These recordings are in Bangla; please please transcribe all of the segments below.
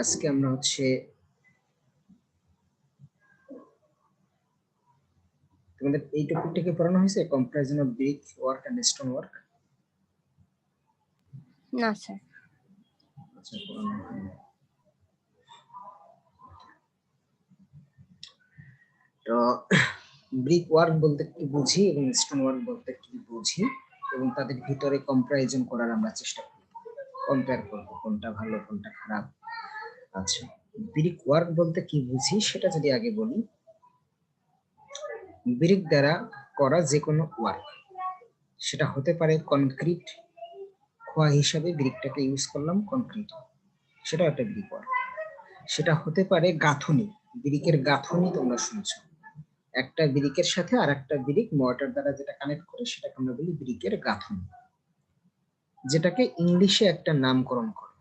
আজকে আমরা হচ্ছে তোমাদের এই টপিকটাকে পড়ানো হয়েছে, comparison of brick work and stone work. না স্যার। আচ্ছা, পড়ানো হয়নি। তো ব্রিক ওয়ার্ক বলতে কি বুঝি এবং স্টোন ওয়ার্ক বলতে কি বুঝি এবং তাদের ভিতরে কম্পারিজন করার আমরা চেষ্টা করি, কম্পেয়ার করব কোনটা ভালো কোনটা খারাপ। আচ্ছা, ব্রিক ওয়ার্ক বলতে কি বুঝি সেটা যদি আগে বলি, ব্রিক দ্বারা করা যে কোনো ওয়ার্ক, সেটা হতে পারে কনক্রিট খোয়া হিসাবে ব্রিকটাকে ইউজ করলাম, কনক্রিট, সেটা একটা ব্রিক ওয়ার্ক। সেটা হতে পারে গাঁথুনি, ব্রিকের গাঁথুনি তোমরা শুনছো, একটা ব্রিকের সাথে আর একটা ব্রিক মর্টার দ্বারা যেটা কানেক্ট করে সেটাকে আমরা বলি ব্রিকের গাঁথুনি, যেটাকে ইংলিশে একটা নামকরণ করে।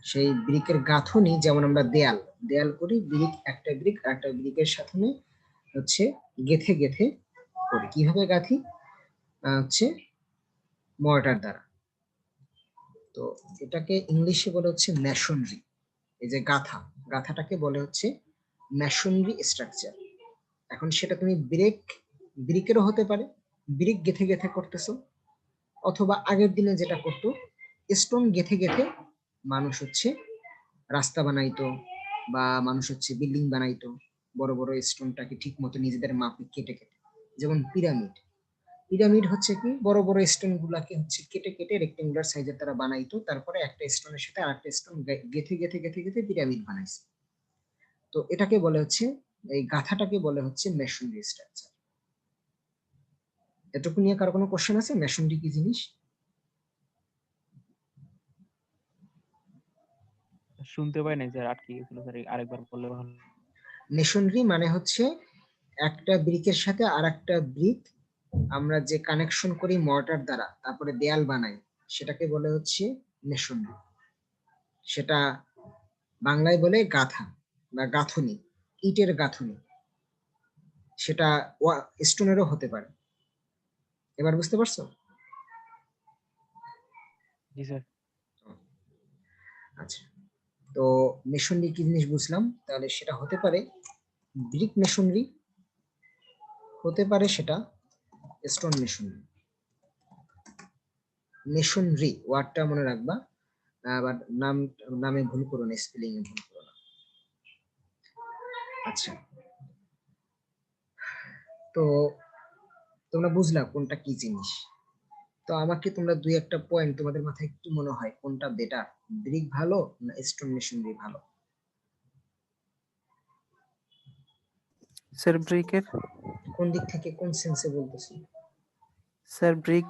সেই ব্রিকের গাঁথুনি যেমন আমরা দেয়াল দেয়াল করি, ব্রিক একটা ব্রিক আর একটা ব্রিকের সাথে হচ্ছে গেথে গেথে করি। কিভাবে গাঁথি? হচ্ছে মর্টার দ্বারা। তো এটাকে ইংলিশে বলে হচ্ছে ম্যাসনরি। এই যে গাথা, গাথাটাকে বলে হচ্ছে ম্যাসনরি স্ট্রাকচার। এখন সেটা তুমি ব্রিকেরও হতে পারে, ব্রিক গেথে গেথে করতেছো, অথবা আগের দিনে যেটা করতো স্টোন গেথে গেথে মানুষ হচ্ছে রাস্তা বানাইতো বা মানুষ হচ্ছে বিল্ডিং বানাইতো, বড় বড় স্টোনটাকে ঠিক মতো নিজেদের মাপে কেটে কেটে। যেমন পিরামিড, পিরামিড হচ্ছে কি বড় বড় স্টোন গুলাকে হচ্ছে কেটে কেটে রেক্টেঙ্গুলার সাইজের তারা বানাইতো, তারপরে একটা স্টোনের সাথে আরেকটা স্টোন গেথে গেথে গেথে গেথে পিরামিড বানাইছে। তো এটাকে বলে হচ্ছে, এই গাথাটাকে বলে হচ্ছে মেশনারি স্ট্রাকচার। এটুকু নিয়ে কারো কোনো কোশ্চেন আছে? মেশনারি কি জিনিস? শুনতে পাই নাই স্যার, আটকে গেছিল স্যার, আরেকবার বললে ভালো। মেশনারি মানে হচ্ছে একটা ব্রিকের সাথে আর একটা ব্রিক আমরা যে কানেকশন করি মর্টার দ্বারা, তারপরে দেয়াল বানাই, সেটাকে বলে হচ্ছে মেশনারি। সেটা বাংলায় বলে গাথা বা গাঁথুনি, ইটের গাঁথুনি। সেটা স্টোনেরও হতে পারে। এবার বুঝতে পারছো? জি স্যার। আচ্ছা, তো মেশনারি কি জিনিস বুঝলাম, তাহলে সেটা হতে পারে ব্রিক মেশনারি, হতে পারে সেটা স্টোন মেশনারি। মেশনারি ওয়ার্ডটা মনে রাখবা, আবার নামে ভুল করো না, স্পেলিং এ ভুল করো না। আচ্ছা, তো তোমরা বুঝলা কোনটা কি জিনিস। তো আমাকে তোমরা দুই একটা পয়েন্ট তোমাদের মাথায় কি মনে হয় কোনটা বেটার, ব্রিক ভালো না স্টোন মেশনারি ভালো? স্যার ব্রিকের। কোন দিক থেকে, কোন সেন্সে বলতেছি? স্যার ব্রিক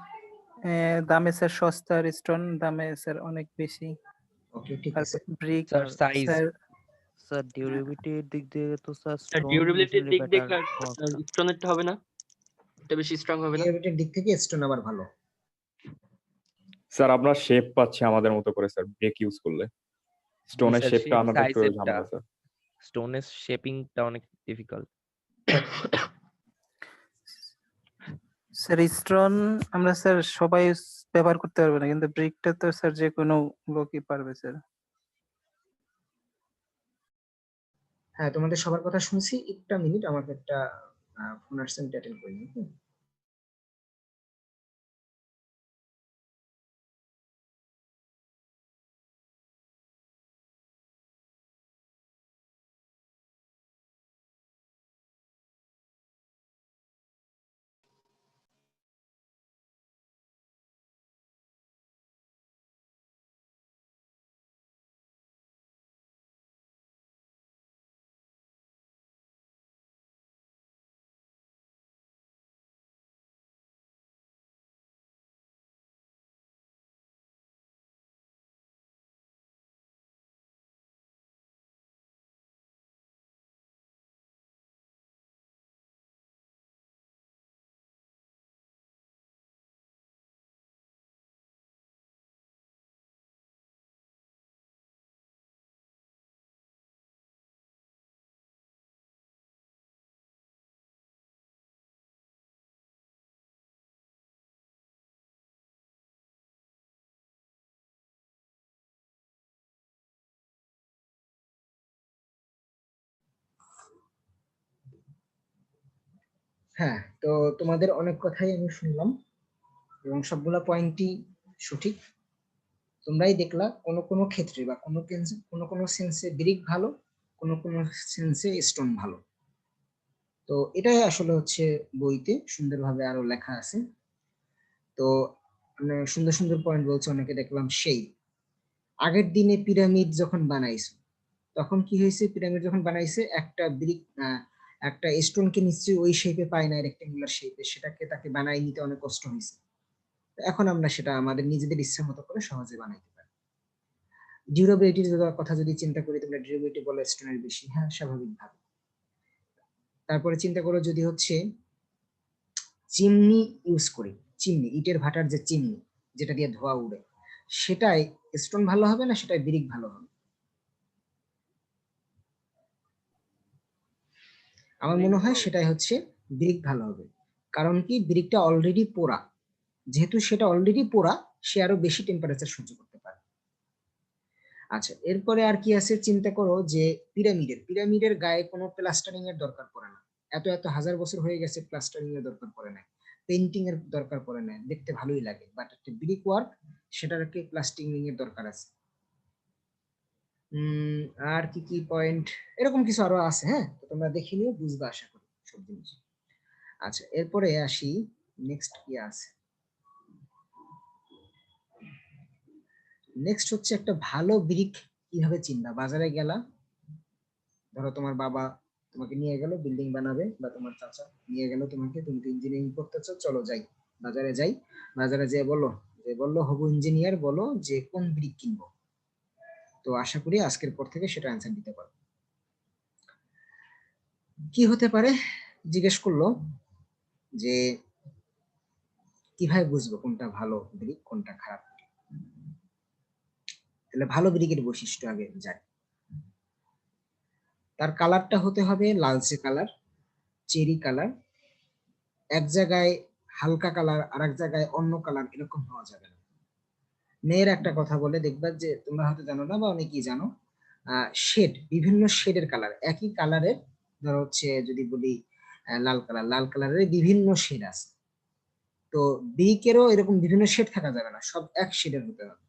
দামে স্যার সস্তা, আর স্টোন দামে স্যার অনেক বেশি। ওকে, ঠিক আর আছে। Brick sir size, sir sir ডিউরেবিলিটির দিক দিয়ে তো স্যার স্যার স্টোন ডিউরেবিলিটির ইউজুয়ালি দিক দিয়ে বেটার ওয়ার্কটা। স্টোনেরটা হবে না? এটা বেশি স্ট্রং হবে না? ডিয়াবেটিক দিক থেকে স্টোন আবার ভালো। স্যার আমরা শেপ পাচ্ছি আমাদের মতো করে স্যার ব্রেক ইউজ করলে, স্টোনের স্যার শেপটা শেপ আনাটা একটু সাইজেরটা, ঝামেলা স্যার। স্টোনের শেপিংটা অনেক ডিফিকাল্ট। স্যার স্টোন আমরা স্যার সবাই ব্যবহার করতে পারবে না, কিন্তু ব্রিকটা তো স্যার যে কোনো লোকই পারবে স্যার। হ্যাঁ, তোমাদের সবার কথা শুনছি, একটা মিনিট, আমাকে একটা ফোন আসছে, আমি অ্যাটেন্ড করি নিই। হ্যাঁ, তো তোমাদের অনেক কথাই আমি শুনলাম এবং সবগুলা পয়েন্টই সঠিক। তোমরাই দেখলা কোনো কোনো ক্ষেত্রে বা কোনো কোনো সেন্সে ব্রিক ভালো, কোনো কোনো সেন্সে স্টোন ভালো। তো এটাই আসলে হচ্ছে বইতে সুন্দরভাবে আরো লেখা আছে। তো মানে সুন্দর সুন্দর পয়েন্ট বলছে অনেকে, দেখলাম সেই আগের দিনে পিরামিড যখন বানাইছে তখন কি হয়েছে, পিরামিড যখন বানাইছে একটা ব্রিক একটা স্টোনকে নিশ্চয়ই ওই শেপে পায় না, রেক্টেঙ্গুলার শেপে, সেটাকে তাকে বানাই নিতে অনেক কষ্ট হয়েছে। এখন আমরা সেটা আমাদের নিজেদের ইচ্ছা মতো করে সহজে বানাইতে পারি। ডিউরেবিলিটির কথা যদি চিন্তা করি, তোমরা ডিউরেবিলিটি বলো স্টোনের বেশি, হ্যাঁ স্বাভাবিকভাবে। তারপরে চিন্তা করো যদি হচ্ছে চিমনি ইউজ করি, চিমনি ইটের ভাটার যে চিমনি যেটা দিয়ে ধোয়া উড়ে, সেটাই স্টোন ভালো হবে না সেটাই ব্রিক ভালো হবে? আমার মনে হয় সেটাই হচ্ছে ব্রিক ভালো হবে। কারণ কি, ব্রিকটা অলরেডি পোড়া, যেহেতু সেটা অলরেডি পোড়া, সে আরো বেশি টেম্পারেচার সহ্য করতে পারে। আচ্ছা, এরপরে আর কি আছে, চিন্তা করো যে পিরামিডের গায়ে কোনো প্লাস্টারিং এর দরকার পড়ে না, এত এত হাজার বছর হয়ে গেছে, প্লাস্টারিং এর দরকার পড়ে না, পেইন্টিং এর দরকার পড়ে না, দেখতে ভালোই লাগে। বাট একটা ব্রিক ওয়ার্ক, সেটাকে প্লাস্টারিং এর দরকার আছে। আর কি কি পয়েন্ট, এরকম কিছু আরো আছে, হ্যাঁ তো তোমরা দেখে নিও, বুঝবা আশা করি সব জিনিস। আচ্ছা, এরপরে আসি নেক্সট কি আছে। নেক্সট হচ্ছে একটা ভালো ব্রিক কিভাবে চিনবা। বাজারে গেলা, ধরো তোমার বাবা তোমাকে নিয়ে গেল বিল্ডিং বানাবে, বা তোমার চাচা নিয়ে গেল তোমাকে, তুমি তো ইঞ্জিনিয়ারিং করতেছো, চলো যাই বাজারে যাই। বাজারে যে বললো হবু ইঞ্জিনিয়ার, বলো যে কোন ব্রিক কিনবো। তো আশা করি আজকের পর থেকে সেটা অ্যান্সার দিতে পারো। কি হতে পারে, জিজ্ঞেস করলো যে কিভাবে বুঝবো কোনটা ভালো ব্রিক কোনটা খারাপ। তাহলে ভালো ব্রিকের বৈশিষ্ট্য আগে যাই। তার কালারটা হতে হবে লালচে কালার, চেরি কালার। এক জায়গায় হালকা কালার আর এক জায়গায় অন্য কালার, এরকম হওয়া যাবে না। মেয়ের একটা কথা বলে দেখবা, যে তোমরা হয়তো জানো না বা অনেকেই জানো, শেড, বিভিন্ন শেডের কালার, একই কালারের, ধরো হচ্ছে যদি বলি লাল কালারের বিভিন্ন শেড আছে। তো ব্রিকেরও এরকম বিভিন্ন শেড থাকা যাবে না, সব এক শেডের হতে হবে।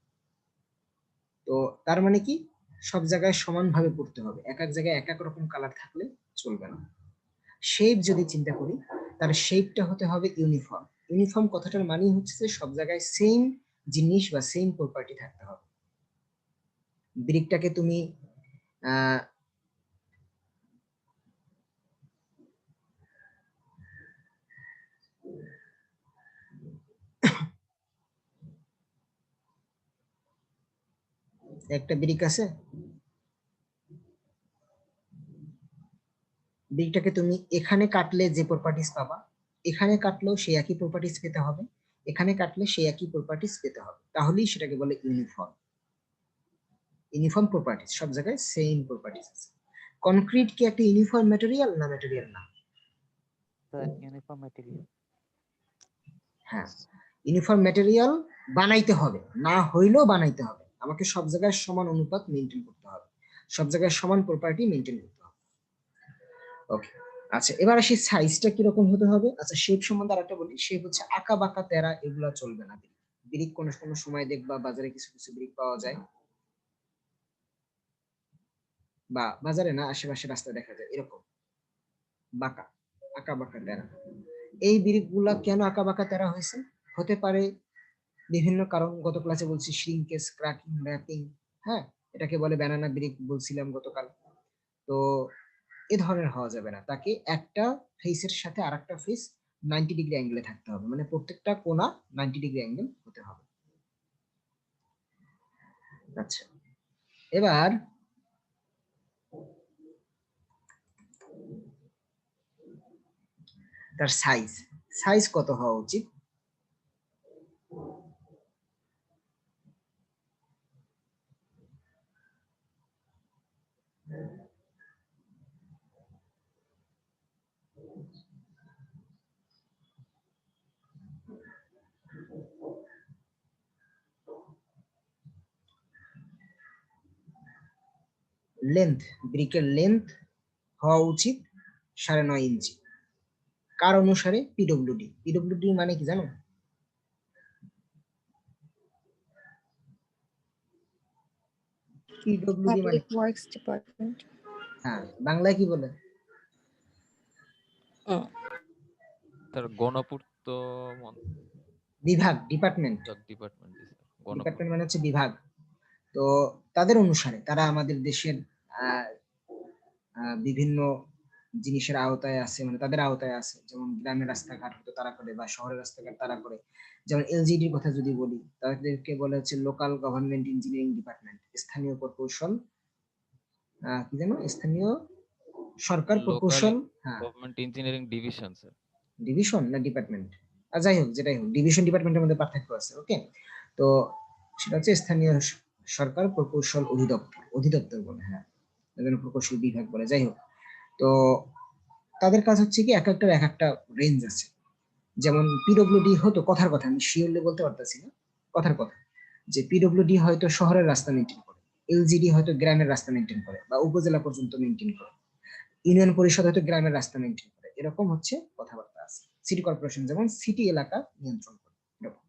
তো তার মানে কি, সব জায়গায় সমানভাবে পড়তে হবে, এক এক জায়গায় এক এক রকম কালার থাকলে চলবে না। শেপ যদি চিন্তা করি, তার শেপটা হতে হবে ইউনিফর্ম। ইউনিফর্ম কথাটার মানে হচ্ছে যে সব জায়গায় সেম জিনিস বা সেম প্রপার্টি থাকতে হবে। ব্রিকটাকে তুমি আহ একটা ব্রিক আছে, ব্রিকটাকে তুমি এখানে কাটলে যে প্রপার্টিস পাবা, এখানে কাটলেও সেই একই প্রপার্টিস পেতে হবে, এখানে কাটলে সেই একই প্রপার্টিস পেতে হবে, তাহলেই সেটাকে বলে ইউনিফর্ম। ইউনিফর্ম প্রপার্টিস, সব জায়গায় সেম প্রপার্টিস আছে। কনক্রিট কি একটা ইউনিফর্ম ম্যাটেরিয়াল না? ম্যাটেরিয়াল না। Uniform material. হ্যাঁ, ইউনিফর্ম ম্যাটেরিয়াল বানাইতে হবে, না হইলেও বানাইতে হবে, আমাকে সব জায়গায় সমান অনুপাত মেনটেন করতে হবে, সব জায়গায় সমান প্রপার্টি মেনটেন করতে হবে। ওকে, আচ্ছা এবার আসি সাইজটা কিরকম হতে হবে। আচ্ছা, শেপ সম্বন্ধে আরেকটা বলি, শেপ হচ্ছে আঁকা বাঁকা তেরা এগুলা চলবে না। ব্রিক কোনো কোনো সময় দেখবা বাজারে কিছু কিছু ব্রিক পাওয়া যায়, বা বাজারে না, আশেপাশে রাস্তায় দেখা যায় এরকম বাঁকা, আঁকা বাঁকা তেরা। এই ব্রিক গুলা কেন আঁকা বাঁকা তেরা হয়েছে? হতে পারে বিভিন্ন কারণ, গত ক্লাসে বলছি শ্রিঙ্কেজ, ক্র্যাকিং, র্যাপিং, হ্যাঁ এটাকে বলে ব্যানানা ব্রিক বলছিলাম গতকাল। তো এ ধরনের হওয়া যাবে না, তাকে একটা ফেসের সাথে আরেকটা ফেস 90 ডিগ্রি অ্যাঙ্গেলে থাকতে হবে, মানে প্রত্যেকটা কোণা 90 ডিগ্রি অ্যাঙ্গেল হতে হবে। আচ্ছা, এবার তার সাইজ, সাইজ কত হওয়া উচিত? লেন্থ, ব্রিকের লেন্থ হওয়া উচিত 9.5 ইঞ্চি। কার অনুসারে? পিডব্লিউডি। পিডব্লিউডি মানে কি জানো? পিডব্লিউডি মানে পাবলিক ওয়ার্কস ডিপার্টমেন্ট। হ্যাঁ, বাংলায় কি বলে? স্যার গণপূর্ত বিভাগ, ডিপার্টমেন্ট। ডিপার্টমেন্ট স্যার ডিপার্টমেন্ট মানে হচ্ছে বিভাগ। তো তাদের অনুসারে তারা আমাদের দেশের বিভিন্ন জিনিসের আওতায় আছে, মানে তাদের আওতায় আছে। যেমন গ্রামের রাস্তাঘাট হয়তো তারা করে, বা শহরের রাস্তাঘাট তারা করে। যেমন এলজিডির কথা যদি বলি, তাদেরকে বলা হচ্ছে লোকাল গভর্নমেন্ট ইঞ্জিনিয়ারিং ডিপার্টমেন্ট, স্থানীয় প্রকৌশল কি জানো, স্থানীয় সরকার প্রকৌশল। হ্যাঁ, government engineering division sir. Division না ডিপার্টমেন্ট? যাই হোক, যেটাই হোক, ডিভিশন ডিপার্টমেন্টের মধ্যে পার্থক্য আছে। ওকে, তো সেটা হচ্ছে স্থানীয় সরকার প্রকৌশল অধিদপ্তর, অধিদপ্তর বলে। হ্যাঁ, প্রকৌশল বিভাগ বলে। যাই হোক, তো তাদের কাজ হচ্ছে কি এক একটার এক একটা রেঞ্জ আছে। যেমন পিডব্লিউডি হতো, কথার কথা, আমি শিওরলি বলতে পারতেছি না, কথার কথা, যে পিডব্লিউডি হয়তো শহরের রাস্তা মেনটেন করে, এলজিডি হয়তো গ্রামের রাস্তা মেনটেন করে বা উপজেলা পর্যন্ত মেনটেন করে, ইউনিয়ন পরিষদ হয়তো গ্রামের রাস্তা মেনটেন করে। এরকম হচ্ছে কথাবার্তা আছে। সিটি কর্পোরেশন যেমন সিটি এলাকা নিয়ন্ত্রণ করে, এরকম।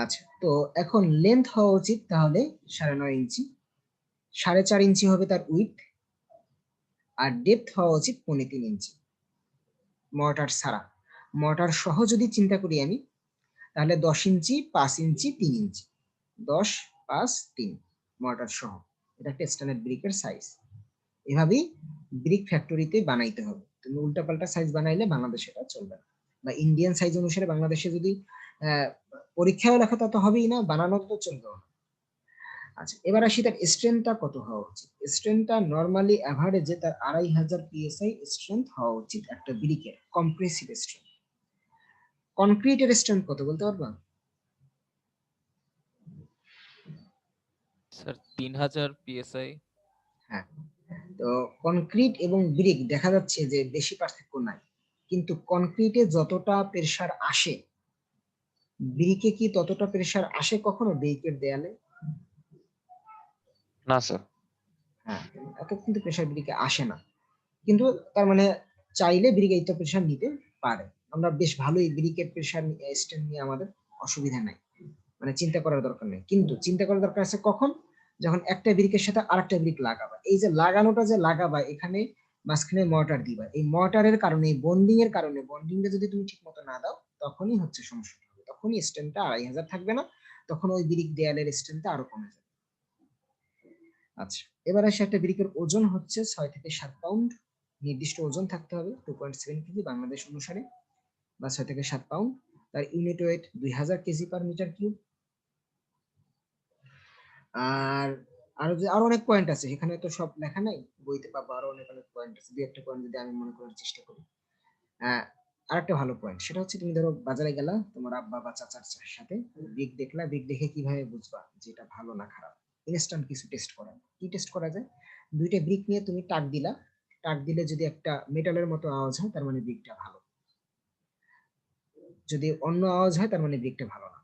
আচ্ছা, তো এখন লেন্থ হওয়া উচিত তাহলে 9.5 ইঞ্চি, 4.5 ইঞ্চি হবে তার উইথ, আর ডেপথ হওয়া উচিত 3.5 ইঞ্চি মর্টার ছাড়া। মর্টার সহ যদি চিন্তা করি আমি, তাহলে 10 ইঞ্চি, 5 ইঞ্চি, 3 ইঞ্চি, 10, 5, 3 মর্টার সহ। এটা একটা স্ট্যান্ডার্ড ব্রিকের সাইজ। এভাবেই ব্রিক ফ্যাক্টরিতে বানাইতে হবে। তুমি উল্টাপাল্টা সাইজ বানাইলে বাংলাদেশে এটা চলবে না, বা ইন্ডিয়ান সাইজ অনুসারে বাংলাদেশে যদি পরীক্ষায় লেখা তা তো হবেই না, বানানো তো চলবে না। আচ্ছা, এবার আসি তার স্ট্রেংথটা কত হওয়া উচিত। স্ট্রেংথটা নরমালি এভারেজে তার 2500 পিএসআই স্ট্রেংথ হওয়া উচিত একটা ব্রিকের, কম্প্রেসিভ স্ট্রেংথ। কনক্রিটের স্ট্রেংথ কত বলতে পারবা? Sir 3000 PSI. হ্যাঁ, তো কনক্রিট এবং ব্রিক দেখা যাচ্ছে যে বেশি পার্থক্য নাই, কিন্তু কনক্রিটে যতটা প্রেসার আসে, ব্রিকে কি ততটা প্রেসার আসে কখনো ব্রিকের দেয়ালে? না স্যার। হ্যাঁ, এত কিন্তু প্রেসার ব্রিকে আসে না, কিন্তু তার মানে চাইলে ব্রিক এই তো প্রেসার নিতে পারে। আমরা বেশ ভালোই ব্রিকের প্রেসার স্ট্রেন্থ নিয়ে আমাদের অসুবিধা নাই, মানে চিন্তা করার দরকার নেই। কিন্তু চিন্তা করার দরকার আছে কখন? যখন একটা ব্রিকের সাথে আরেকটা ব্রিক লাগাবা। এই যে লাগানোটা যে লাগাবা, এখানে মাঝখানে মর্টার দিবা, এই মর্টারের কারণে, বন্ডিং এর কারণে, বন্ডিংটা যদি তুমি ঠিক মতো না দাও, তখনই হচ্ছে সমস্যা হবে। তখনই স্ট্রেন্থটা 2500 থাকবে না, তখন ওই ব্রিক দেয়ালের স্ট্রেন্থটা আরো কমে যাবে। আচ্ছা, এবার আসে একটা ব্রিকের ওজন হচ্ছে 6 থেকে 7 পাউন্ড। নির্দিষ্ট ওজন থাকতে হবে 2.7 কেজি বাংলাদেশ অনুসারে, বা 6 থেকে 7 পাউন্ড। তার unit weight 2000 KG per metre cube. আর আরো অনেক পয়েন্ট আছে, এখানে তো সব লেখা নাই, বইতে পাবো আরো অনেক অনেক পয়েন্ট আছে। দুই একটা পয়েন্ট যদি আমি মনে করার চেষ্টা করি। আরেকটা ভালো পয়েন্ট, সেটা হচ্ছে তুমি ধরো বাজারে গেলা তোমার আব্বা বা চাচার সাথে, ব্রিক দেখলা, ব্রিক দেখে কিভাবে বুঝবা যে এটা ভালো না খারাপ? ইনস্ট্যান্ট কিছু টেস্ট করা। কি টেস্ট করা যায়? দুইটা ব্রিক নিয়ে তুমি টাক দিলা, টাক দিলে যদি একটা মেটালের মতো আওয়াজ হয়, তার মানে ব্রিকটা ভালো। যদি অন্য আওয়াজ হয়, তার মানে ব্রিকটা ভালো না।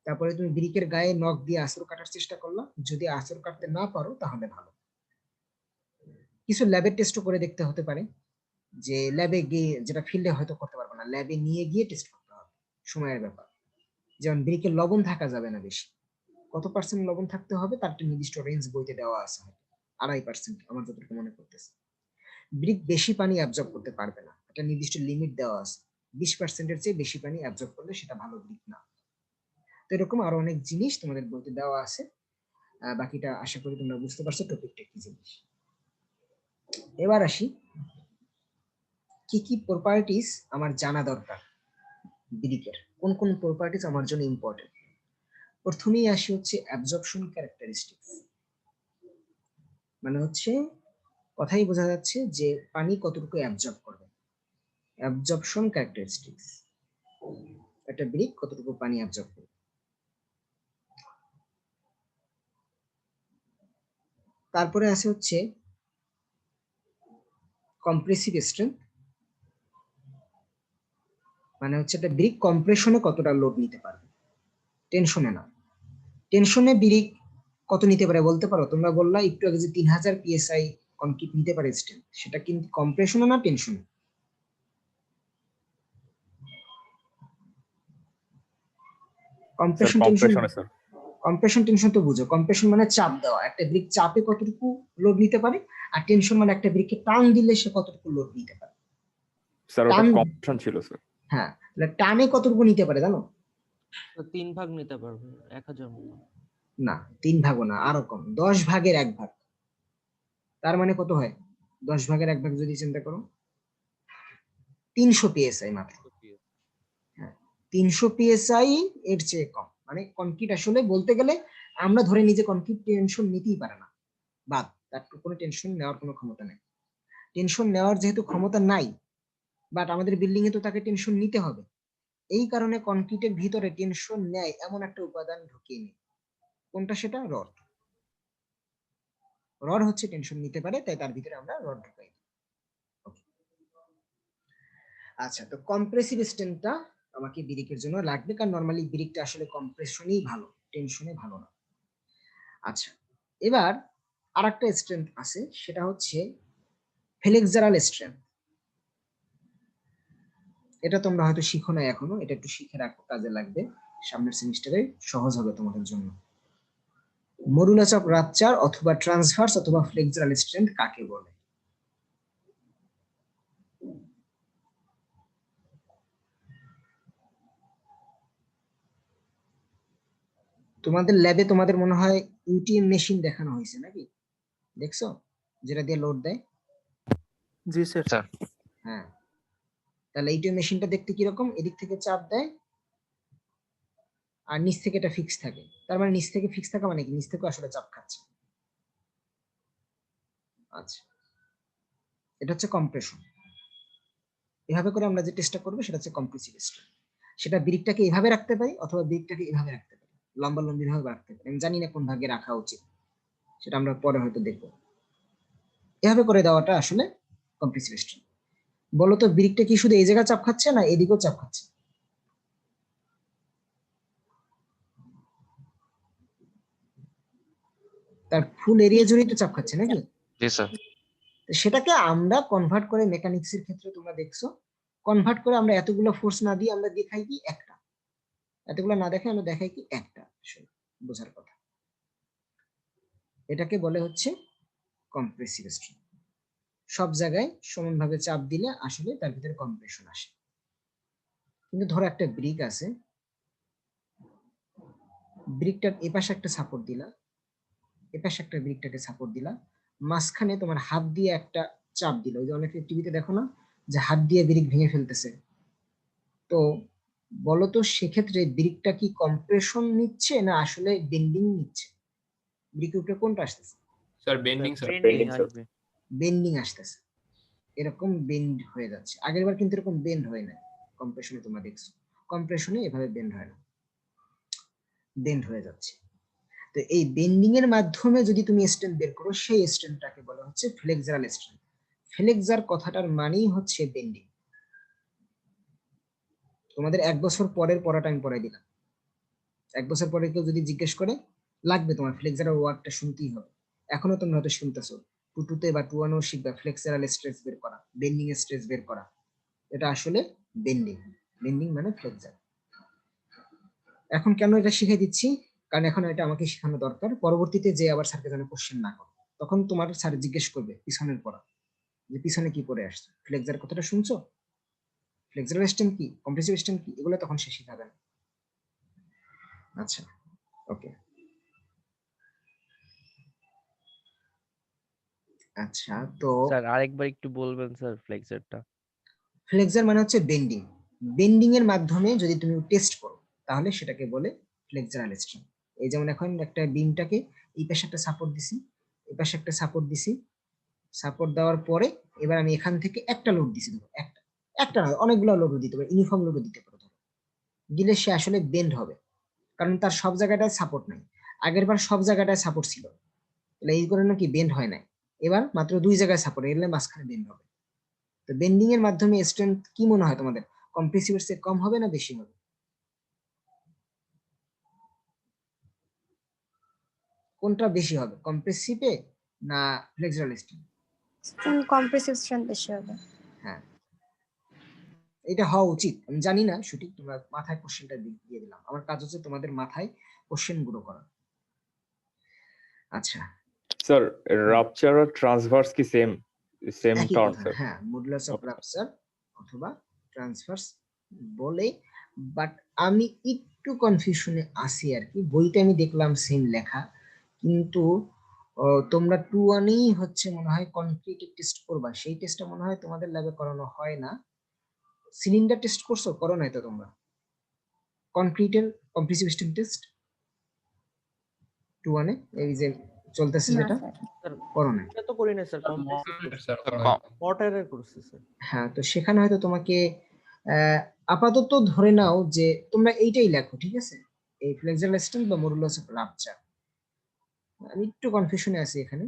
তারপরে তুমি ব্রিকের গায়ে নখ দিয়ে আঁচড় কাটার চেষ্টা করলা, যদি আঁচড় কাটতে না পারো তাহলে ভালো। কিছু ল্যাবের টেস্ট করে দেখতে হতে পারে, যে ল্যাবে গিয়ে, যেটা ফিল্ডে হয়তো করতে পারবো না, ল্যাবে নিয়ে গিয়ে টেস্ট করতে হবে, সময়ের ব্যাপার। যেমন ব্রিকে লবণ থাকা যাবে না বেশি, কত পার্সেন্ট লবণ থাকতে হবে তার একটা নির্দিষ্ট রেঞ্জ বইতে দেওয়া আছে, 2.5% আমার যতটুকু মনে করতেছে। ব্রিক বেশি পানি অ্যাবজর্ব করতে পারবে না, একটা নির্দিষ্ট লিমিট দেওয়া আছে। 20%-এর চেয়ে বেশি পানি অ্যাবজর্ব করলে সেটা ভালো ব্রিক না। তো এরকম আরো অনেক জিনিস তোমাদের বইতে দেওয়া আছে। বাকিটা আশা করি তোমরা বুঝতে পারছো টপিকটা কি জিনিস। এবার আসি, কি কি প্রপার্টিজ আমার জানা দরকার ব্রিকের, কোন কোন প্রপার্টিজ আমার জন্য ইম্পর্টেন্ট। প্রথমেই আসি হচ্ছে অ্যাবজর্পশন ক্যারেক্টারিস্টিক্স, মানে হচ্ছে কথাই বোঝা যাচ্ছে যে পানি কতটুকু অ্যাবজর্ব করবে। অ্যাবজর্পশন ক্যারেক্টারিস্টিক্স, একটা ব্রিক কতটুকু পানি অ্যাবজর্ব করবে। তারপরে আছে হচ্ছে কম্প্রেসিভ স্ট্রেংথ, মানে হচ্ছে একটা ব্রিক কম্প্রেশনে কতটা লোড নিতে পারবে, টেনশনে না। টেনশনে ব্রিক কত নিতে পারে বলতে পারো? তোমরা বললা একটু আগে যে 3000 পিএসআই কনক্রিট নিতে পারে স্ট্রেংথ, সেটা কিন্তু কম্প্রেশনে না টেনশনে? স্যার কম্প্রেশন টেনশন, কম্প্রেশনে স্যার। কম্প্রেশন টেনশন তো বুঝো, কম্প্রেশন মানে চাপ দেওয়া, একটা ব্রিক চাপে কতটুকু লোড নিতে পারে, আর টেনশন মানে একটা ব্রিককে টান দিলে সে কতটুকু লোড নিতে পারে। স্যার ওটা টান, কম্প্রেশন ছিল স্যার। হ্যাঁ, তাহলে টানে কতটুকু নিতে পারে জানো? তো 3 ভাগ নিতে পারবে 1000 মতো। না, 3 ভাগও না, আরো কম, 10 ভাগের 1 ভাগ। তার মানে কত হয়? 10 ভাগের 1 ভাগ যদি চিন্তা করো, 300 পিএসআই মাত্র। হ্যাঁ, 300 পিএসআই এর চেয়ে কম, মানে কনক্রিট আসলে বলতে গেলে আমরা ধরে নিই যে কনক্রিট টেনশন নিতেই পারে না, বাদ, তার কোনো টেনশন নেওয়ার কোনো ক্ষমতা নেই। টেনশন নেওয়ার যেহেতু ক্ষমতা নাই, বাট আমাদের বিল্ডিং এ তো তাকে টেনশন নিতে হবে, এই কারণে কনক্রিটের ভিতরে টেনশন নেয় এমন একটা উপাদান ঢুকিয়ে নিই। কোনটা সেটা? রড। রড হচ্ছে টেনশন নিতে পারে, তাই তার ভিতরে আমরা রড ঢুকাই। আচ্ছা, তো কম্প্রেসিভ স্ট্রেন্থটা আমাকে ব্রিকের জন্য লাগবে, কারণ নরমালি ব্রিকটা আসলে কম্প্রেশনেই ভালো, টেনশনে ভালো না। আচ্ছা, এবার আরেকটা স্ট্রেন্থ আছে, সেটা হচ্ছে ফ্লেক্সারাল স্ট্রেন্থ। এটা তোমরা হয়তো শিখো না এখনো, এটা একটু শিখে রাখো, কাজে লাগবে, সামনের সেমিস্টারে সহজ হবে তোমাদের জন্য। মডুলাস অফ রাপচার অথবা ট্রান্সভার্স অথবা ফ্লেক্সারাল স্ট্রেন্থ কাকে বলে? তোমাদের ল্যাবে তোমাদের মনে হয় ইউটিএম মেশিন দেখানো হয়েছে নাকি? দেখছো, যেটা দিয়ে লোড দেয়? জি স্যার। হ্যাঁ, তাহলে ইউটিএম মেশিনটা দেখতে কিরকম? এদিক থেকে চাপ দেয় আর নিচ থেকে এটা ফিক্স থাকে, তার মানে নিচ থেকে ফিক্স থাকা মানে কি নিচ থেকে আসলে চাপ খাচ্ছে। আচ্ছা, এটা হচ্ছে কম্প্রেশন। এভাবে করে আমরা যে টেস্টটা করবো সেটা হচ্ছে কম্প্রেসিভ স্ট্রেন্থ। সেটা ব্রিকটাকে এভাবে রাখতে পারি অথবা ব্রিকটাকে এভাবে রাখতে পারি, লম্বা লম্বি ভাবে রাখতে পারি, আমি জানি না কোন ভাগে রাখা উচিত, সেটা আমরা পরে হয়তো দেখবো। এভাবে করে দেওয়াটা আসলে কম্প্রেসিভ স্ট্রেন্থ। বলতো ব্রিকটা কি শুধু এই জায়গায় চাপ খাচ্ছে না এদিকেও চাপ খাচ্ছে? তার ফুল এরিয়া জুড়েই তো চাপ খাচ্ছে নাকি? জি স্যার। তো সেটাকে আমরা কনভার্ট করে মেকানিক্সের ক্ষেত্রে তোমরা দেখছো, কনভার্ট করে আমরা এতগুলো ফোর্স না দিয়ে আমরা দেখাই কি একটা, এতগুলো না দেখে আমরা দেখাই কি একটা, আসলে বোঝার কথা। এটাকে বলে হচ্ছে কম্প্রেসিভ স্ট্রেন্থ। সব জায়গায় সমানভাবে চাপ দিলে আসলে তার ভিতরে কম্প্রেশন আসে। কিন্তু ধরো একটা ব্রিক আছে, ব্রিকটার এপাশে একটা সাপোর্ট দিলা, এপাশে একটা ব্রিকটাকে সাপোর্ট দিলা, মাঝখানে তোমার হাত দিয়ে একটা চাপ দিল, ওই যে অনেকে টিভিতে দেখো না যে হাত দিয়ে ব্রিক ভেঙে ফেলতেছে, তো বলতো সেক্ষেত্রে ব্রিকটা কি কম্প্রেশন নিচ্ছে না আসলে বেন্ডিং নিচ্ছে? ব্রিকের উপরে কোনটা আসতেছে? Sir bending sir. Bending sir. আসবে। বেন্ডিং আসতেছে, এরকম বেন্ড হয়ে যাচ্ছে। আগের বার কিন্তু এরকম বেন্ড হয় না, কম্প্রেশনে তোমরা দেখছো, কম্প্রেশনে এভাবে বেন্ড হয় না, বেন্ড হয়ে যাচ্ছে। তো এই বেন্ডিং এর মাধ্যমে যদি তুমি স্ট্রেন্থ বের করো, সেই স্ট্রেন্থটাকে বলা হচ্ছে ফ্লেক্সারাল স্ট্রেন্থ। ফ্লেক্সার কথাটার মানেই হচ্ছে বেন্ডিং। তোমাদের 1 বছর পরের পড়াটা আমি পড়াই দিলাম, 1 বছর পরে কেউ যদি জিজ্ঞেস করে, লাগবে তোমার ফ্লেক্সারাল ওয়ার্কটা শুনতেই হবে। এখনো তোমরা হয়তো শুনতেছো, 2 বা 2 শিখবা ফ্লেক্সারাল স্ট্রেস বের করা, বেন্ডিং স্ট্রেস বের করা, এটা আসলে বেন্ডিং। বেন্ডিং মানে ফ্লেক্সার। এখন কেন এটা শিখিয়ে দিচ্ছি? কারণ এখন এটা আমাকে শেখানো দরকার, পরবর্তীতে যে আবার স্যারকে যেন কোশ্চেন না করে, তখন তোমার স্যার জিজ্ঞেস করবে পিছনের পড়া, যে পিছনে কি পড়ে আসছে, ফ্লেক্সার কথাটা শুনছো, ফ্লেক্সারাল স্ট্রেন্থ কি, কম্প্রেসিভ স্ট্রেন্থ কি, এগুলো তখন সে শিখাবেন। আচ্ছা, ওকে। আচ্ছা, তো স্যার আরেকবার একটু বলবেন স্যার ফ্লেক্সারটা? ফ্লেক্সার মানে হচ্ছে বেন্ডিং। বেন্ডিং এর মাধ্যমে যদি তুমি টেস্ট করো তাহলে সেটাকে বলে ফ্লেক্সারাল স্ট্রেন্থ। এই যেমন এখন একটা বিমটাকে এই পাশে একটা সাপোর্ট দিছি, এই পাশে একটা সাপোর্ট দিছি, সাপোর্ট দেওয়ার পরে এবার আমি এখান থেকে একটা লোড দিছি, ধরো একটা, একটা নয় অনেকগুলো লোড দিতে পারো, ইউনিফর্ম লোড দিতে পারো, ধরো দিলে সে আসলে বেন্ড হবে, কারণ তার সব জায়গাটায় সাপোর্ট নাই। আগের বার সব জায়গাটায় সাপোর্ট ছিল, তাহলে এই কারণে কি বেন্ড হয় নাই। এবার মাত্র 2 জায়গায় সাপোর্ট, এলে মাঝখানে বেন্ড হবে। তো বেন্ডিং এর মাধ্যমে স্ট্রেংথ কি মনে হয় তোমাদের, কম্প্রেসিভের চেয়ে কম হবে না বেশি হবে? কোনটা বেশি হবে, কম্প্রেসিভে না ফ্লেক্সারাল স্ট্রেংথ? কম্প্রেসিভ স্ট্রেন্থ বেশি হবে। হ্যাঁ, এটা হওয়া উচিত, আমি জানি না সঠিক, তোমরা মাথায় কোশ্চেনটা দিয়ে দিলাম, আমার কাজ হচ্ছে তোমাদের মাথায় কোশ্চেন গুলো করা। আচ্ছা, স্যার রাপচার আর ট্রান্সভার্স কি সেম সেম একই টার্ম কথা, স্যার? হ্যাঁ, modulus of Okay, sir. Rupture অথবা ট্রান্সফার্স বলে, বাট আমি একটু কনফিউশনে আছি আর কি। বইতে আমি দেখলাম সেম লেখা, কিন্তু তোমরা 2-1-এই হচ্ছে মনে হয় কনক্রিট টেস্ট করবা, সেই টেস্টটা মনে হয় তোমাদের ল্যাবে করানো হয় না। সিলিন্ডার টেস্ট করছো, করো নাই তো তোমরা? কনক্রিটের কম্প্রেসিভ স্টিম টেস্ট 2-1-এ এই যে চলতেছে না যেটা, স্যার। স্যার করো নাই? এটা তো করি না স্যার, কমপ্লেক্স ওয়াটারের করছি স্যার। হ্যাঁ, তো সেখানে হয়তো তোমাকে আপাতত ধরে নাও যে তোমরা এইটাই লেখো, ঠিক আছে, এই ফ্লেক্সার স্ট্রেংথ বা মডুলাস অফ রাপচার। আমি একটু কনফিউশনে আছি এখানে,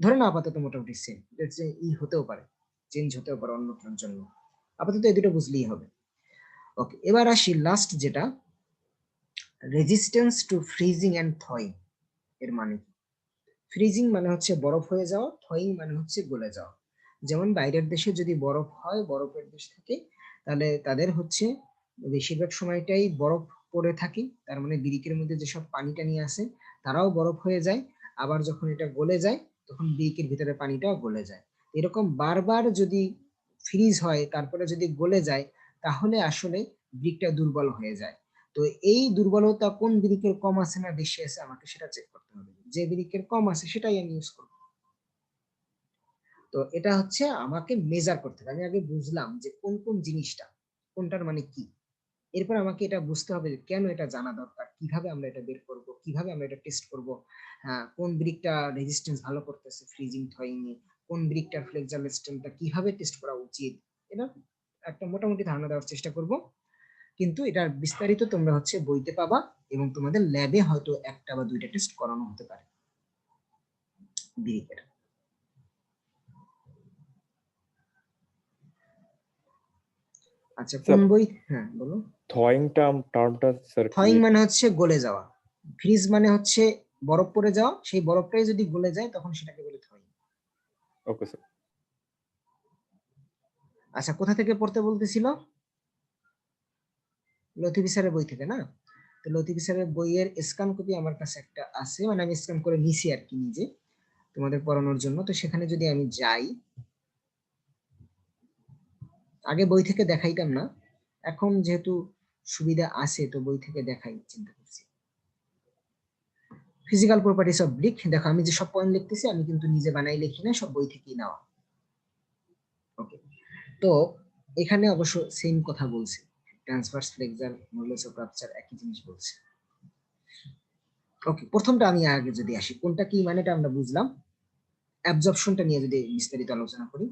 ধরে নাও আপাতত মোটামুটি সেম, ই হতেও পারে, চেঞ্জ হতেও পারে অন্যটার জন্য, আপাতত এই দুটো বুঝলেই হবে। ওকে, এবার আসি লাস্ট যেটা, resistance to freezing and thawing. এর মানে কি? ফ্রিজিং মানে হচ্ছে বরফ হয়ে যাওয়া, থয়িং মানে হচ্ছে গলে যাওয়া। যেমন বাইরের দেশে যদি বরফ হয়, বরফের দেশ থাকে, তাহলে তাদের হচ্ছে বেশিরভাগ সময়টাই বরফ পড়ে থাকে, তার মানে বিরিকের মধ্যে যেসব পানি টানি আছে তারাও বরফ হয়ে যায়, আবার যখন এটা গলে যায় তখন বিরিকের ভিতরে পানিটাও গলে যায়। এরকম বারবার যদি ফ্রিজ হয় তারপরে যদি গলে যায়, তাহলে আসলে ব্রিকটা দুর্বল হয়ে যায়। তো এই দুর্বলতা কোন ব্রিকের কম আছে না বেশি আছে আমাকে সেটা চেক করতে হবে, যে ব্রিকের কম আছে সেটাই আমি ইউজ করব। তো এটা হচ্ছে আমাকে মেজার করতে হবে, আমি আগে বুঝলাম যে কোন কোন জিনিসটা কোনটার মানে কি, এরপর আমাকে এটা বুঝতে হবে যে কেন এটা জানা দরকার, কিভাবে আমরা এটা বের করব, কিভাবে আমরা এটা টেস্ট করব। হ্যাঁ, কোন ব্রিকটা রেজিস্ট্যান্স ভালো করতেছে ফ্রিজিং থয়িং এ, কোন ব্রিকটার ফ্লেক্সার স্ট্রেংথটা কিভাবে টেস্ট করা উচিত, এটা একটা মোটামুটি ধারণা দেওয়ার চেষ্টা করব। কিন্তু এটার বিস্তারিত তোমরা হচ্ছে বইতে পাবা, এবং তোমাদের ল্যাবে হয়তো একটা বা দুইটা টেস্ট করানো হতে পারে ব্রিকের। আচ্ছা, কোন স্যার বই? হ্যাঁ বলো। থয়িং টার্মটা স্যার কি? থয়িং মানে হচ্ছে গলে যাওয়া, ফ্রিজ মানে হচ্ছে বরফ পড়ে যাওয়া, সেই বরফটাই যদি গলে যায় তখন সেটাকে বলে থয়িং। Okay sir. আচ্ছা, কোথা থেকে পড়তে বলতেছিল? লতিফ স্যারের বই থেকে না? তো লতিফ স্যারের বইয়ের স্ক্যান কপি আমার কাছে একটা আছে, মানে আমি স্ক্যান করে নিছি আর কি নিজে তোমাদের পড়ানোর জন্য। তো সেখানে যদি আমি যাই, আগে বই থেকে দেখাইতাম না, এখন যেহেতু সুবিধা আছে তো বই থেকে দেখাই চিন্তা করছি। ফিজিক্যাল প্রপার্টিস অফ ব্রিক, দেখো আমি যে সব পয়েন্ট লিখতেছি আমি কিন্তু নিজে বানাই লিখি না, সব বই থেকেই নেওয়া। ওকে, তো এখানে অবশ্য সেম কথা বলছে, transverse flexor modulus of rupture একই জিনিস বলছে। ওকে, প্রথমটা আমি আগে যদি আসি, কোনটা কি মানে এটা আমরা বুঝলাম, অ্যাবজর্পশনটা নিয়ে যদি বিস্তারিত আলোচনা করি,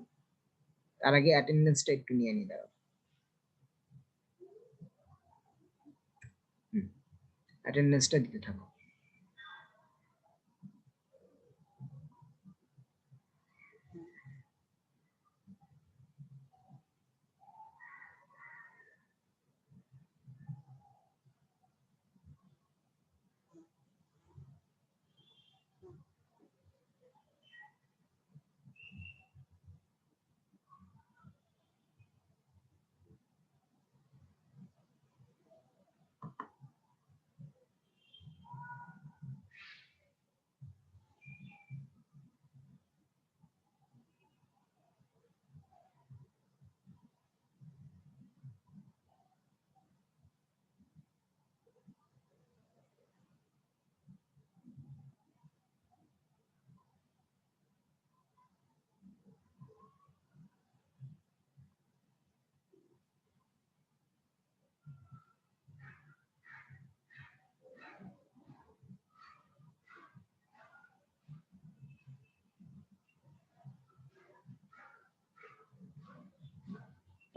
তার আগে অ্যাটেন্ডেন্সটা একটু নিয়ে নিই, দাঁড়াও। অ্যাটেন্ডেন্সটা দিতে থাকো।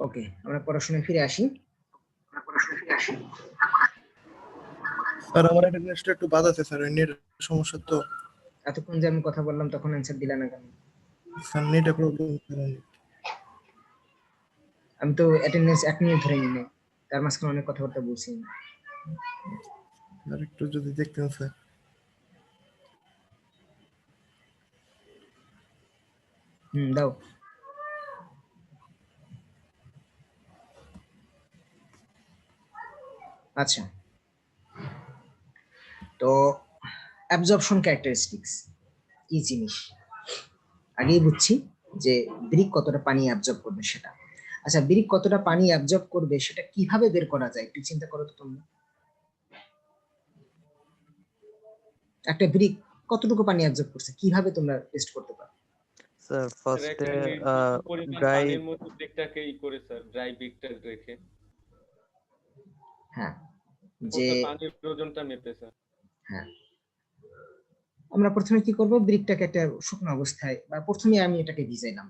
ওকে, আমরা পড়াশোনায় ফিরে আসি। স্যার আমার অ্যাটেন্ডেন্সটা একটু বাজাচ্ছে স্যার, ওই নেট সমস্যা তো। এতক্ষণ যে আমি কথা বললাম তখন অ্যান্সার দিলা না কেন? স্যার নেটে প্রবলেম। আমি তো অ্যাটেন্ডেন্স 1 মিনিট ধরে নিই নাই, তার মাঝখানে অনেক কথাবার্তা বলছি। আর একটু যদি দেখতেন স্যার। দাও। আচ্ছা, তো অ্যাবজর্পশন ক্যারেক্টারিস্টিক্স কি জিনিস আগেই বুঝছি, যে ব্রিক কতটা পানি অ্যাবজর্ব করবে সেটা। আচ্ছা, ব্রিক কতটা পানি অ্যাবজর্ব করবে সেটা কিভাবে বের করা যায় একটু চিন্তা করো তো তোমরা। একটা ব্রিক কতটুকু পানি অ্যাবজর্ব করছে কিভাবে তোমরা টেস্ট করতে পারো? স্যার স্যার ফার্স্টে একটা নির্দিষ্ট পরিমাণ ড্রাই পানির মধ্যে ব্রেকটাকে করে স্যার, ড্রাই ব্রেকটা রেখে হ্যাঁ, যে যে পানির ওজনটা মেপে স্যার। হ্যাঁ, আমরা প্রথমে কি করব, ব্রিকটাকে একটা শুকনো অবস্থায়, বা প্রথমে আমি এটাকে ভিজাইলাম,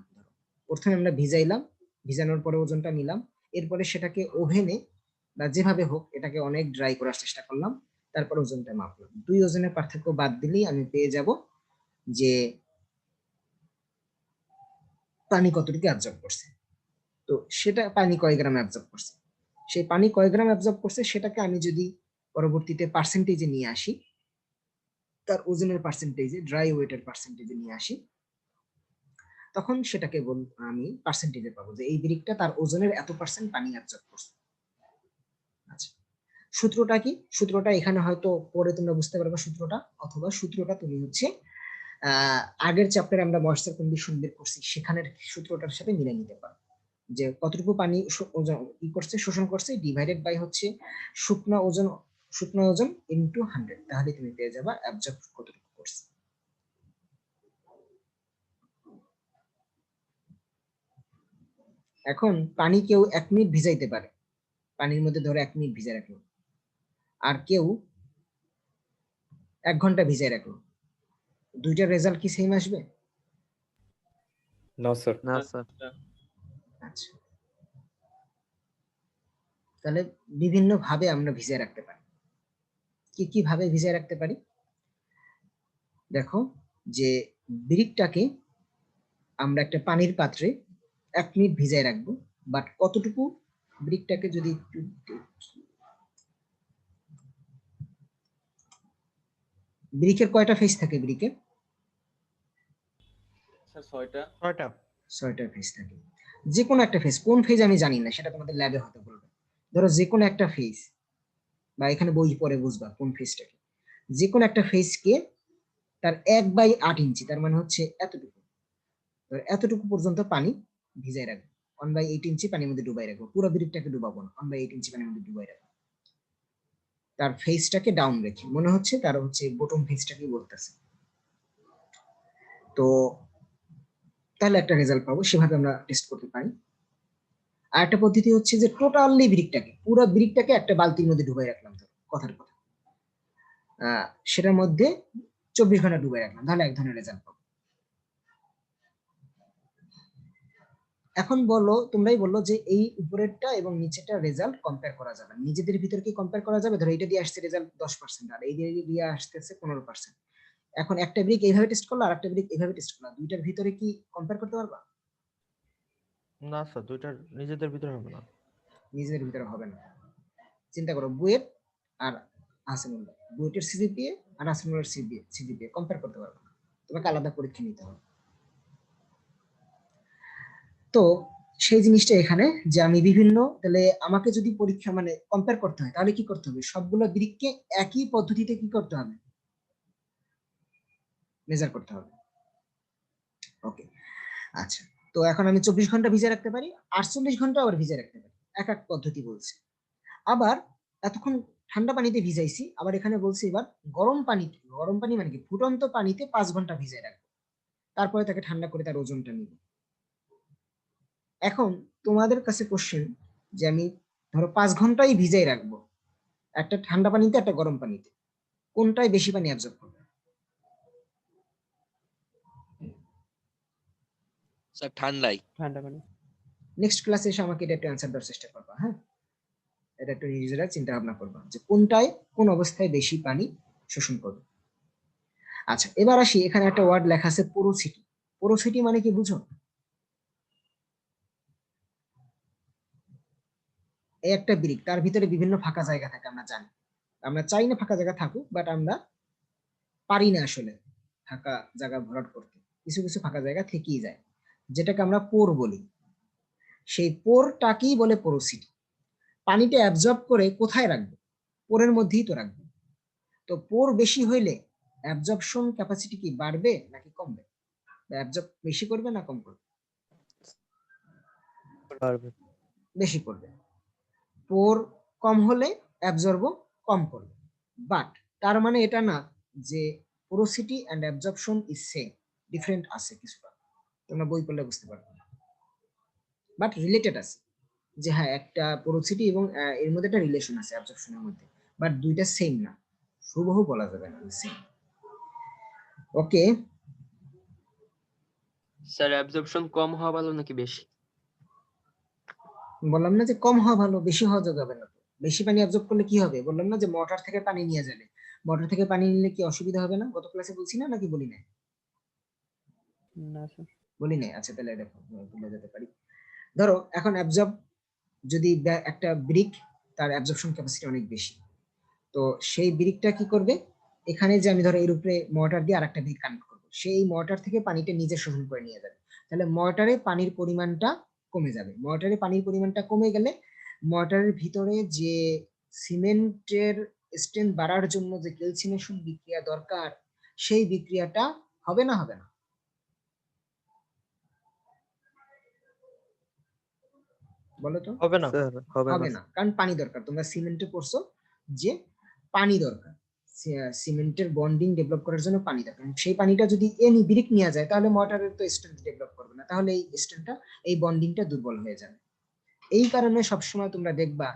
প্রথমে আমরা ভিজাইলাম, ভিজানোর পরে ওজনটা নিলাম, এরপরে সেটাকে ওভেনে বা যেভাবে হোক এটাকে অনেক ড্রাই করার চেষ্টা করলাম, তারপর ওজনটা মাপলাম। দুই ওজনের পার্থক্য বাদ দিলেই আমি পেয়ে যাব যে পানি কতটুকু অ্যাবজর্ব করছে। তো সেটা পানি কয় গ্রাম অ্যাবজর্ব করছে, সেই পানি কয় গ্রাম অ্যাবজর্ব করছে সেটাকে আমি যদি পরবর্তীতে পার্সেন্টেজে নিয়ে আসি, তার ওজনের পার্সেন্টেজে, ড্রাই ওয়েটের পার্সেন্টেজে নিয়ে আসি, তখন সেটাকে আমি পার্সেন্টেজে পাবো যে এই ব্রিকটা তার ওজনের এত পার্সেন্ট পানি অ্যাবজর্ব করছে। আচ্ছা, সূত্রটা কি? সূত্রটা এখানে হয়তো পরে তোমরা বুঝতে পারবে সূত্রটা, অথবা সূত্রটা তুমি হচ্ছে আগের চ্যাপ্টারে আমরা ময়েশ্চার কন্ডিশন বের করছি সেখানের সূত্রটার সাথে মিলে নিতে পারো, যে কতটুকু পানি ই করছে, শোষণ করছে, ডিভাইডেড বাই হচ্ছে শুকনো ওজন ইনটু 100, তাহলে তুমি পেয়ে যাবা অ্যাবজর্ব কতটুকু করছে। এখন পানি কেউ 1 মিনিট ভিজাইতে পারে, পানির মধ্যে ধরে 1 মিনিট ভিজায় রাখলো, আর কেউ 1 ঘন্টা ভিজায় রাখলো, দুইটার রেজাল্ট কি সেম আসবে? না স্যার। না স্যার। আচ্ছা, তাহলে বিভিন্ন ভাবে আমরা ভিজিয়ে রাখতে পারি। কি কি ভাবে ভিজিয়ে রাখতে পারি? দেখো, যে ব্রিকটাকে আমরা একটা পানির পাত্রে 1 মিনিট ভিজায় রাখবো, বাট কতটুকু ব্রিকটাকে যদি একটু ব্রিকের কয়টা ফেস থাকে? ব্রিকের স্যার 6টা। 6টা ফেস থাকে। যে কোনো একটা ফেস, কোন ফেজ আমি জানি না, সেটা তোমাদের ল্যাবে হতে বলবে। ধরো যে কোনো একটা ফেজ, বা এখানে বই পড়ে বুঝবা কোন ফেজটাকে, যে কোনো একটা ফেজকে তার 1/8 ইঞ্চি, তার মানে হচ্ছে এতটুকু, এতটুকু পর্যন্ত পানি ভিজাই রাখবো, 1/8 ইঞ্চি পানির মধ্যে ডুবাই রাখবো, পুরো ব্রিকটাকে ডুবাবো না, 1/8 ইঞ্চি পানির মধ্যে ডুবাই রাখবো, তার ফেসটাকে ডাউন রেখে, মনে হচ্ছে তার হচ্ছে বটম ফেসটাকে বলতেছে। তো তাহলে একটা রেজাল্ট পাবো, সেভাবে আমরা টেস্ট করতে পারি। আর একটা পদ্ধতি হচ্ছে যে টোটালি ব্রিকটাকে, পুরো ব্রিকটাকে একটা বালতির মধ্যে ডুবাই রাখলাম, কথার কথা, সেটার মধ্যে 24 ঘন্টা ডুবাই রাখলাম, তাহলে এক ধরনের রেজাল্ট পাবো। এখন বলো, তোমরাই বললো যে এই উপরেরটা এবং নিচেরটা রেজাল্ট কম্পেয়ার করা যাবে, নিজেদের ভিতর কি কম্পেয়ার করা যাবে? ধরো এটা দিয়ে আসছে রেজাল্ট 10%, আর এই দিয়ে আসতেছে 15%। এখন একটা ব্রিক এইভাবে টেস্ট করলো আর একটা ব্রিক এইভাবে টেস্ট করলো, দুইটার ভিতরে কি কম্পেয়ার করতে পারবা? না স্যার, দুইটার নিজেদের ভিতরে হবে না। নিজেদের ভিতরে হবে না। চিন্তা করো, বুয়েট আর হাসিনুল্লাহ, বুয়েটের সিজিপিএ আর হাসিনুল্লাহর সিজিপিএ কম্পেয়ার করতে পারবে না, তোমাকে আলাদা পরীক্ষা নিতে হবে। তো সেই জিনিসটা এখানে, যে আমি বিভিন্ন, তাহলে আমাকে যদি পরীক্ষা মানে কম্পেয়ার করতে হয়, তাহলে কি করতে হবে? সবগুলো ব্রিককে একই পদ্ধতিতে কি করতে হবে? মেজার করতে হবে। ওকে, আচ্ছা, তো এখন আমি 24 ঘন্টা ভিজে রাখতে পারি, 48 ঘন্টা আবার ভিজে রাখতে পারি, এক এক পদ্ধতি বলছে। আবার এতক্ষণ ঠান্ডা পানিতে ভিজাইছি, আবার এখানে বলছি এবার গরম পানি মানে কি, ফুটন্ত পানিতে 5 ঘন্টা ভিজাই রাখবো, তারপরে তাকে ঠান্ডা করে তার ওজনটা নিব। এখন তোমাদের কাছে কোশ্চেন, যে আমি ধরো 5 ঘন্টাই ভিজাই রাখবো, একটা ঠান্ডা পানিতে একটা গরম পানিতে, কোনটায় বেশি পানি অ্যাবজর্ব করবে? স্যার ঠান্ডাই। ঠান্ডা পানি। নেক্সট ক্লাসে এসে আমাকে এটা একটু অ্যান্সার দেওয়ার চেষ্টা করবা, হ্যাঁ, এটা একটু নিজেরা চিন্তা ভাবনা করবা যে কোনটায় কোন অবস্থায় বেশি পানি শোষণ করবে। আচ্ছা, এবার আসি, এখানে একটা ওয়ার্ড লেখা আছে পোরোসিটি। পোরোসিটি মানে কি বুঝো? এই একটা ব্রিক, তার ভিতরে বিভিন্ন ফাঁকা জায়গা থাকে, আমরা জানি, আমরা চাই না ফাঁকা জায়গা থাকুক, বাট আমরা পারি না আসলে ফাঁকা জায়গা ভরাট করতে, কিছু কিছু ফাঁকা জায়গা থেকেই যায়, যেটাকে আমরা পোর বলি। সেই পোরটাকেই বলে পোরোসিটি। পানিটা অ্যাবজর্ব করে কোথায় রাখবে? পোরের মধ্যেই তো রাখবে। তো পোর বেশি হইলে অ্যাবজর্পশন ক্যাপাসিটি কি বাড়বে নাকি কমবে? অ্যাবজর্ব বেশি করবে না কম করবে? পারবে। বেশি করবে। পোর কম হলে অ্যাবজর্বও কম করবে। বাট তার মানে এটা না যে porosity and absorption is same, different আছে কিছুটা, তোমরা বই পড়লে বুঝতে পারবে। বাট রিলেটেড আছে, যে হ্যাঁ একটা পোরোসিটি এবং এর মধ্যে একটা রিলেশন আছে অ্যাবজর্পশনের মধ্যে, বাট দুইটা সেম না, হুবহু বলা যাবে না সেম। ওকে, স্যার অ্যাবজর্পশন কম হওয়া ভালো নাকি বেশি? বললাম না যে কম হওয়া ভালো, বেশি হওয়া যাবে না। তো বেশি পানি অ্যাবজর্ব করলে কি হবে? বললাম না যে মোটর থেকে পানি নিয়ে যাবে, মোটর থেকে পানি নিলে কি অসুবিধা হবে না? গত ক্লাসে বলছি না নাকি বলি নাই? না স্যার। বলি নাই। আচ্ছা তাহলে দেখো ভুলে যেতে পারি। ধরো এখন অ্যাবজর্ব, যদি একটা ব্রিক তার অ্যাবজর্পশন ক্যাপাসিটি অনেক বেশি, তো সেই ব্রিকটা কি করবে, এখানে যে আমি ধরো এর উপরে মোটর দিয়ে আরেকটা ব্রিক কানেক্ট করবো, সেই মোটর থেকে পানিটা নিজে শোষণ করে নিয়ে যাবে, তাহলে মোটরে পানির পরিমাণটা কমে যাবে। মোটরে পানির পরিমাণটা কমে গেলে মোটরের ভিতরে যে সিমেন্টের স্ট্রেংথ বাড়ার জন্য যে ক্যালসিনেশন বিক্রিয়া দরকার, সেই বিক্রিয়াটা হবে না? হবে না? বলো তো। হবে না। স্যার হবে হবে না। না, কারণ পানি দরকার। তোমরা সিমেন্টে পড়ছো যে পানি দরকার, সিমেন্টের বন্ডিং ডেভেলপ করার জন্য পানি দরকার। সেই পানিটা যদি এনি ব্রিক নিয়ে যায়, তাহলে মোটরের তো স্ট্রেংথ ডেভেলপ করবে না, তাহলে এই স্ট্রেংথটা, এই বন্ডিংটা দুর্বল হয়ে যাবে। এই কারণে সবসময় তোমরা দেখবা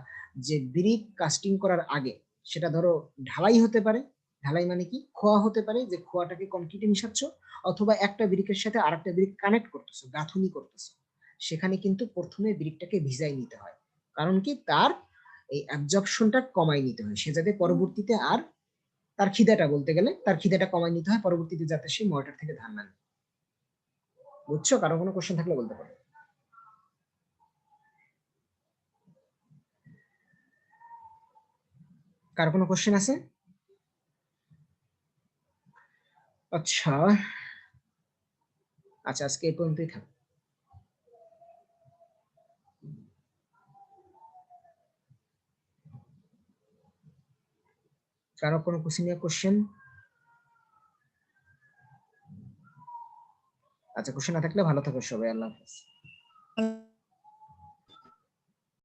যে ব্রিক কাস্টিং করার আগে, সেটা ধরো ঢালাই হতে পারে, ঢালাই মানে কি, খোয়া হতে পারে, যে খোয়াটাকে কংক্রিটে মিশাচ্ছ, অথবা একটা ব্রিকের সাথে আরেকটা ব্রিক কানেক্ট করতেছো, গাঁথুনি করতেছো, সেখানে কিন্তু প্রথমে ব্রিকটাকে ভিজাই নিতে হয়। কারণ কি, তার এই অ্যাবজর্পশনটা কমাই নিতে হয়, সে যাতে পরবর্তীতে আর তার খিদাটা, বলতে গেলে তার খিদাটা কমাই নিতে হয় পরবর্তীতে, যাতে সে মোটর থেকে ধান না নেয়। বুঝছো? কারো কোনো কোশ্চেন থাকলে বলতে পারো। কার কোনো কোশ্চেন আছে? আচ্ছা আচ্ছা, আজকে এই পর্যন্তই থাক। কারো কোনো কোশ্চেন? আচ্ছা, কোশ্চেন না থাকলে ভালো থাকো সবাই, আল্লাহ হাফেজ।